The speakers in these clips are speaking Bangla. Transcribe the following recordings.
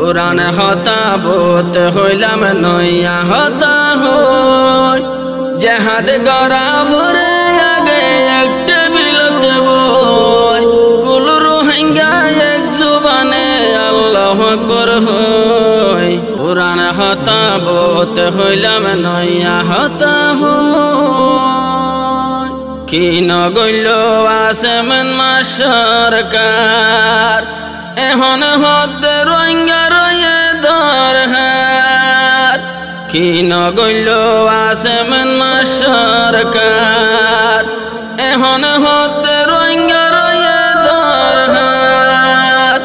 পুরাণ হতাবত হইলাম নইয়া হতা হই জেহাদ গড়া ভরে আগে একটা বিলত বই কুল রোহিঙ্গা এক জুবানে আল্লাহু আকবার হই পুরাণ হতাবত হইলাম নইয়া হতা হই কি নগইল আসমান মা সরকার এখন হদ রোহিঙ্গা রয়ে দরহার কি নগইল আসমান মা সরকার এখন হদ রোহিঙ্গা রয়ে দরহার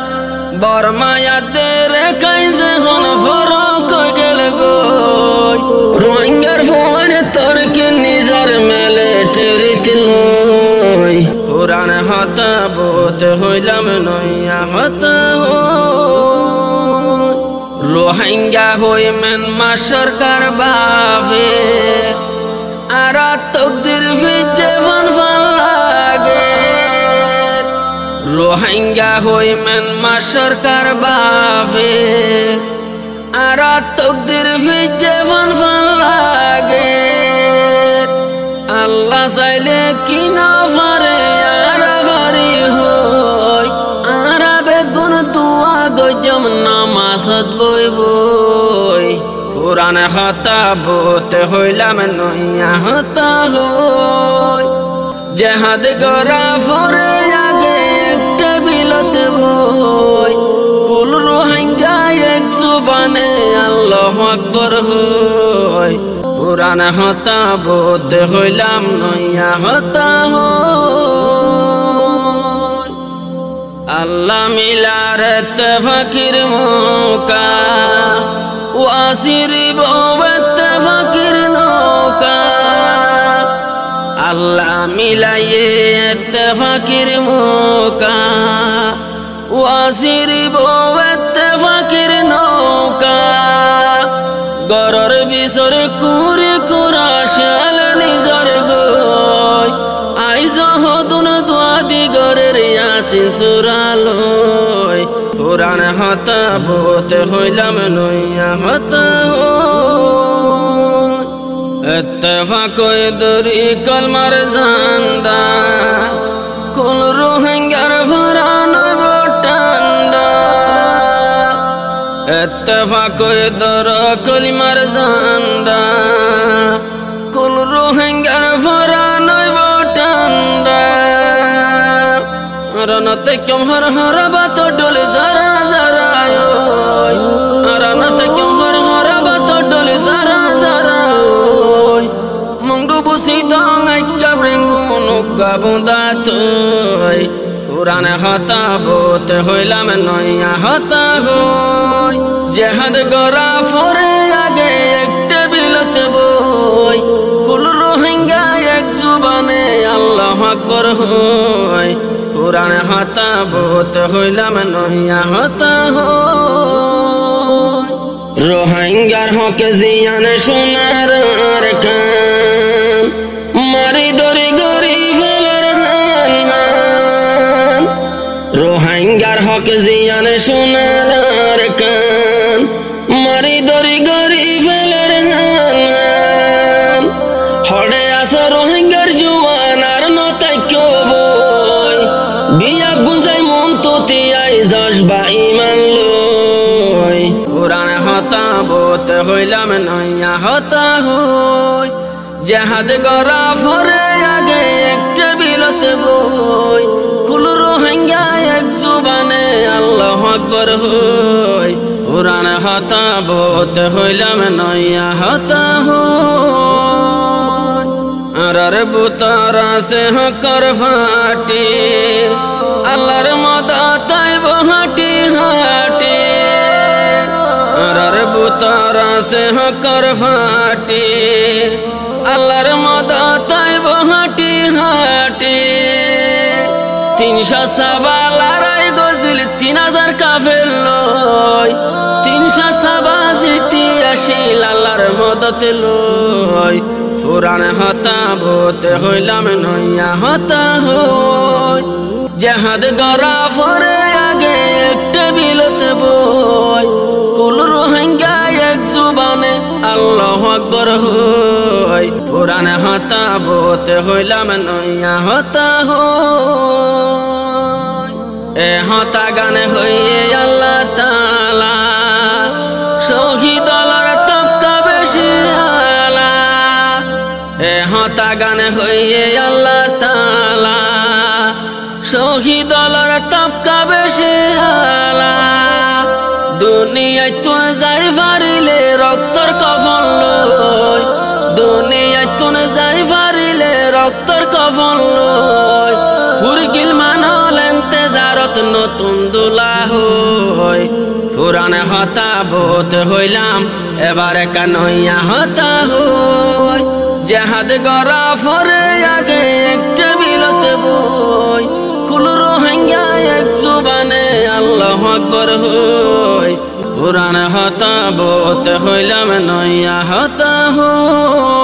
বর্মায়াদের কাই যখন ফরক গেল গই রোহিঙ্গার ফোন তোর কি নিজের মেলে টেরিতিল পুরাণ হতাবত হইলাম নইয়া হতা রোহিঙ্গা হইমেন মা সরকার বাফে আর তকদির ভিজে ফান ফান লাগে রোহিঙ্গা হইমেন মা সরকার বাফে আর তকদির ভিজে ফান ফান লাগে আল্লাহ চাইলে কি না পারে আর ভারি হই আর বেগুন তুয়া গজম নামাজত বই বই পুরাণ হতাবত হইলাম নইয়া হতা হই জেহাদ গড়া ফরে আগে একটা বিলত বই কুল রোহিঙ্গা এক জুবানে আল্লাহু আকবার হই পুরাণ হতাবত হইলাম নইয়া হতা হই আল্লাহ মিলার ইত্তেফাকির মৌকা ওয়াসির বওয়াত ফাকির নৌকা আল্লাহ মিলায়ে ইত্তেফাকির মৌকা ওয়াসির বওয়াত ফাকির নৌকা গরর বিসর কুরে কুরাশাল নিজর গই আইজ হদুন দুয়াদি গরের ইয়াসিন সুরালই পুরাণ হতাবত হইলাম নইয়া হতা হই ইত্তেফাক দরি কলমার জান্ডা কুল রোহিঙ্গার ভরান বটান্ডা ইত্তেফাক দর কলিমার জান্ডা কুল রোহিঙ্গার ভরান বটান্ডা রনতে কম হর হর বাত ডলে যারা যারা রনতে কম হর হর বাত ডলে যারা যারা মংডু বুসি দং আইকা ব্রেঙ্গুন গাবুদা তুই পুরাণ হতাবত হইলাম নইয়া হতা হই জেহাদ গড়া ফরে আগে একটা বিলত বই কুল রোহিঙ্গা এক জুবানে আল্লাহু আকবার হই পুরাণ হতাবত হইলাম নইয়া হতা হই রোহিঙ্গার হকে জিয়ান সোনার কান মারি দরি গরি ফেলার হান হান রোহিঙ্গার হকে জিয়ান সোনার কান মারি দরি গরি ফেলার হান হান হড়ে আসো রোহিঙ্গার জুয়ান আর নতাক্য বই বিয়া গুঞ্জাই মন তোতে আই যাস বা ইমান লই পুরাণ হতাবত হইলাম নইয়া হতা হই জেহাদ গড়া ফরে আগে একটা বিলত বই কুল রোহিঙ্গা এক জুবানে আল্লাহু আকবার হই পুরাণ হতাবত হইলাম নইয়া হতা হই আর বুতারা সে হকর ফাটি আল্লাহর মদতাই বহাটি হাটি আর বুতারা সে হকর ফাটি আল্লাহর মদতাই বহাটি হাটি 300 সাবা লড়াই গজিল 3000 কাফের লই 300 সাবা জিতি আসিল আল্লাহর মদত লই পুরাণ হতাবত হইলাম নইয়া হতা হই জেহাদ গড়া ফরে আগে একটা বিলত বই হইলাম নইয়া হতা হই এ হতা গানে হইয়ে আল্লাহ তাআলা শহীদ আলার তবকা বেশি আলা এ হতা গানে হইয়ে আল্লাহ তাআলা শহীদ আলার তবকা বেশি আলা দুনিয়ায় তুই যাই পারিলে রক্তর কফন লই দুনিয়ায় তুই যাই পারিলে রক্তর কফন লই হুরগিল মানলেন তেজারত নতুন দুলা হই পুরানে হতা বহুত হইলাম এবারে কানইয়া হতা হই জাহাদ গরা ফরে আগে একটা বিলতে বই কুল রোহিঙ্গা এক জুবানে আল্লাহু আকবার হই পুরানে হতা বহুত হইলাম নইয়া হতা হই।